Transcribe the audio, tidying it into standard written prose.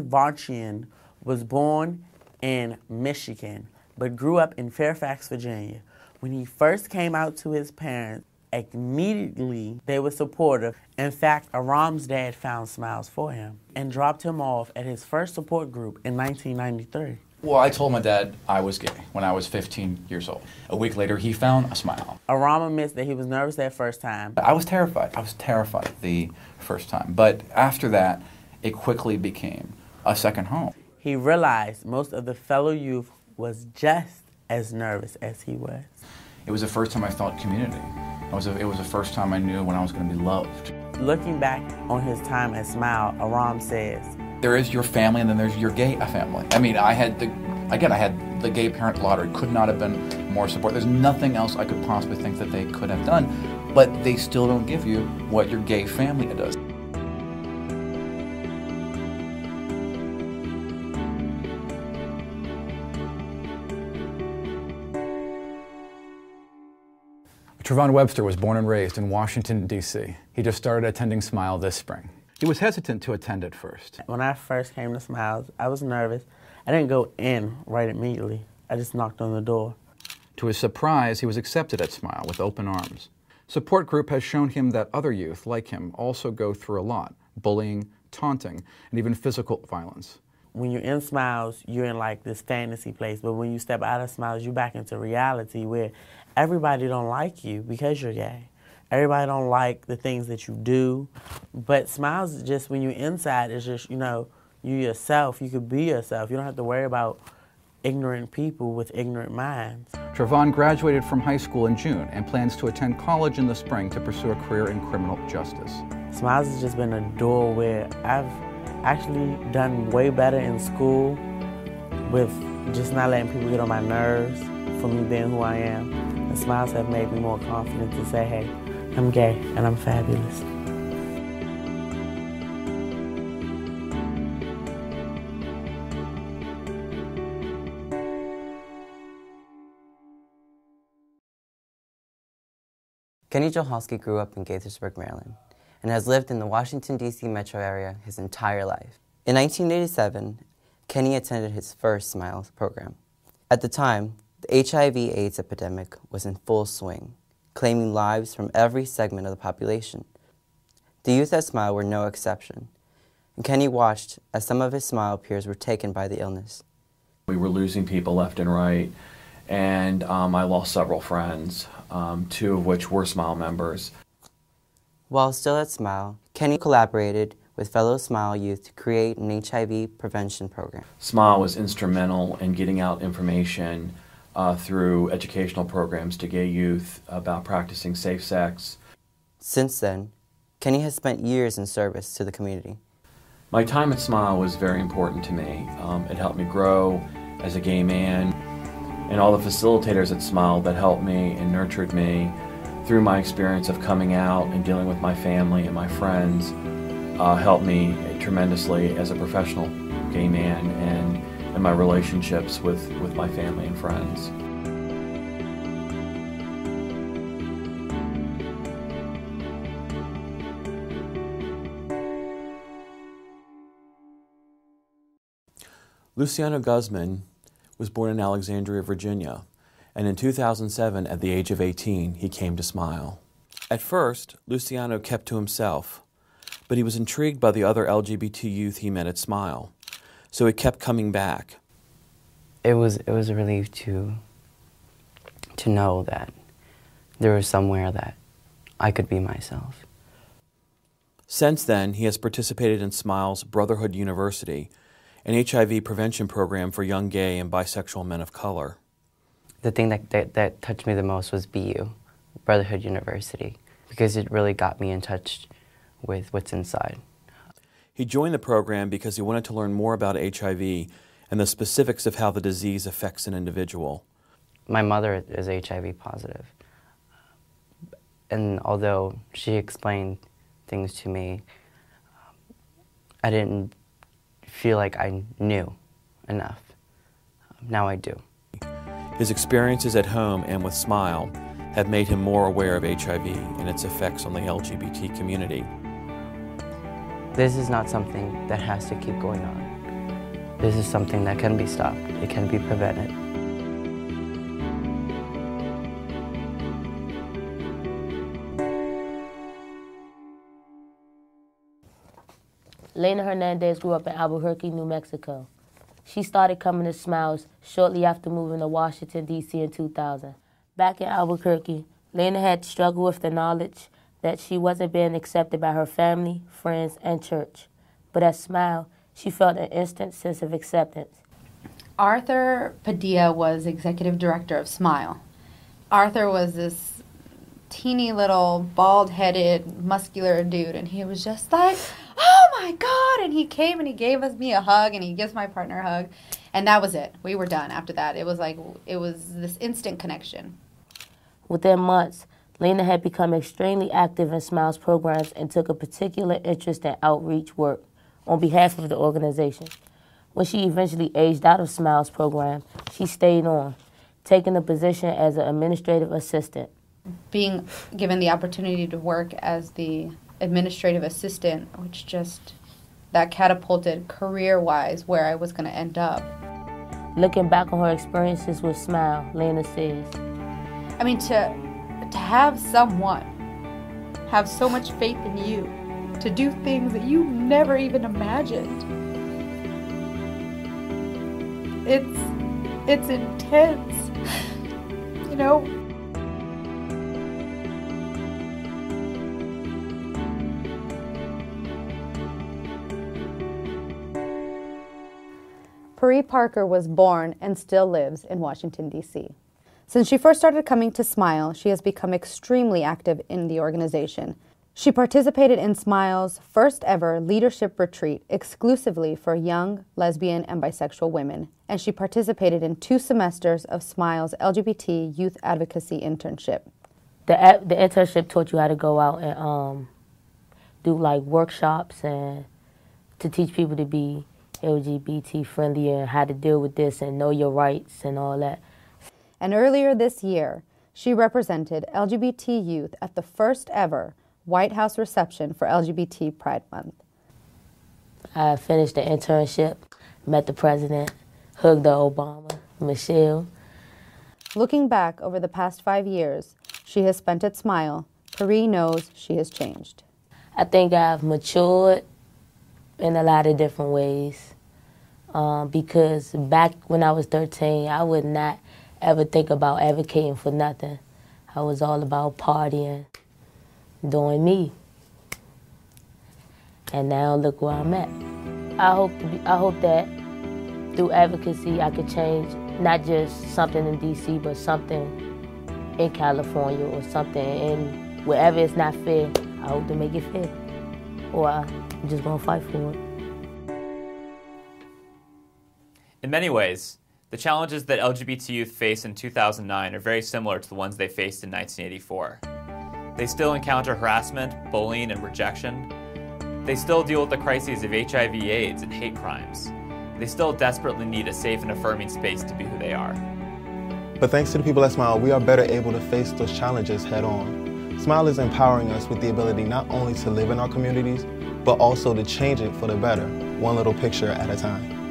Bachchan was born in Michigan, but grew up in Fairfax, Virginia. When he first came out to his parents, immediately they were supportive. In fact, Aram's dad found smiles for him and dropped him off at his first support group in 1993. Well, I told my dad I was gay when I was 15 years old. A week later, he found a smile. Aram admits that he was nervous that first time. I was terrified. I was terrified the first time. But after that, it quickly became a second home. He realized most of the fellow youth was just as nervous as he was. It was the first time I felt community. It was the first time I knew when I was going to be loved. Looking back on his time at Smile, Aram says, there is your family and then there's your gay family. I mean, I had the gay parent lottery. Could not have been more support. There's nothing else I could possibly think that they could have done, but they still don't give you what your gay family does. Trayvon Webster was born and raised in Washington, D.C. He just started attending Smile this spring. He was hesitant to attend at first. When I first came to Smiles, I was nervous. I didn't go in right immediately. I just knocked on the door. To his surprise, he was accepted at Smile with open arms. Support group has shown him that other youth like him also go through a lot: bullying, taunting, and even physical violence. When you're in Smiles, you're in like this fantasy place, but when you step out of Smiles, you're back into reality where everybody don't like you because you're gay. Everybody don't like the things that you do. But Smiles is just, when you're inside, it's just, you know, you yourself. You could be yourself. You don't have to worry about ignorant people with ignorant minds. Trayvon graduated from high school in June and plans to attend college in the spring to pursue a career in criminal justice. Smiles has just been a door where I've actually done way better in school with just not letting people get on my nerves for me being who I am. And Smiles have made me more confident to say, hey, I'm gay and I'm fabulous. Kenny Joe Husky grew up in Gaithersburg, Maryland, and has lived in the Washington, D.C. metro area his entire life. In 1987, Kenny attended his first Smiles program. At the time, the HIV/AIDS epidemic was in full swing, claiming lives from every segment of the population. The youth at Smile were no exception, and Kenny watched as some of his Smile peers were taken by the illness. We were losing people left and right, and I lost several friends, two of which were Smile members. While still at Smile, Kenny collaborated with fellow Smile youth to create an HIV prevention program. Smile was instrumental in getting out information through educational programs to gay youth about practicing safe sex. Since then, Kenny has spent years in service to the community. My time at Smile was very important to me. It helped me grow as a gay man, and all the facilitators at Smile that helped me and nurtured me through my experience of coming out and dealing with my family and my friends helped me tremendously as a professional gay man and in my relationships with my family and friends. Luciano Guzman was born in Alexandria, Virginia, and in 2007, at the age of 18, he came to Smile. At first, Luciano kept to himself, but he was intrigued by the other LGBT youth he met at Smile, so he kept coming back. It was a relief to know that there was somewhere that I could be myself. Since then, he has participated in Smile's Brotherhood University, an HIV prevention program for young gay and bisexual men of color. The thing that touched me the most was BU, Brotherhood University, because it really got me in touch with what's inside. He joined the program because he wanted to learn more about HIV and the specifics of how the disease affects an individual. My mother is HIV positive, and although she explained things to me, I didn't feel like I knew enough. Now I do. His experiences at home and with Smile have made him more aware of HIV and its effects on the LGBT community. This is not something that has to keep going on. This is something that can be stopped. It can be prevented. Lena Hernandez grew up in Albuquerque, New Mexico. She started coming to Smiles shortly after moving to Washington, D.C. in 2000. Back in Albuquerque, Lena had struggled with the knowledge that she wasn't being accepted by her family, friends, and church. But at Smile, she felt an instant sense of acceptance. Arthur Padilla was executive director of Smile. Arthur was this teeny little bald-headed, muscular dude, and he was just like, oh my God, and he came and he gave me a hug, and he gives my partner a hug, and that was it. We were done after that. It was this instant connection. Within months, Lena had become extremely active in Smile's programs and took a particular interest in outreach work on behalf of the organization. When she eventually aged out of Smile's program, she stayed on, taking a position as an administrative assistant. Being given the opportunity to work as the administrative assistant, that catapulted career-wise where I was going to end up. Looking back on her experiences with Smile, Lena says, I mean, to have someone have so much faith in you, to do things that you never even imagined, it's intense, you know? Pari Parker was born and still lives in Washington, D.C. Since she first started coming to Smile, she has become extremely active in the organization. She participated in Smile's first ever leadership retreat exclusively for young lesbian and bisexual women, and she participated in 2 semesters of Smile's LGBT youth advocacy internship. The internship taught you how to go out and do like workshops and to teach people to be LGBT friendly and how to deal with this and know your rights and all that. And earlier this year, she represented LGBT youth at the first ever White House reception for LGBT Pride Month. I finished the internship, met the president, hugged the Obama, Michelle. Looking back over the past 5 years she has spent at Smile, Pari knows she has changed. I think I've matured in a lot of different ways because back when I was 13, I would not ever think about advocating for nothing. I was all about partying, doing me. And now look where I'm at. I hope that through advocacy I could change not just something in DC, but something in California or something in wherever it's not fair. I hope to make it fair. Or I'm just gonna fight for it. In many ways, the challenges that LGBT youth face in 2009 are very similar to the ones they faced in 1984. They still encounter harassment, bullying, and rejection. They still deal with the crises of HIV/AIDS and hate crimes. They still desperately need a safe and affirming space to be who they are. But thanks to the people at Smile, we are better able to face those challenges head on. Smile is empowering us with the ability not only to live in our communities, but also to change it for the better, one little picture at a time.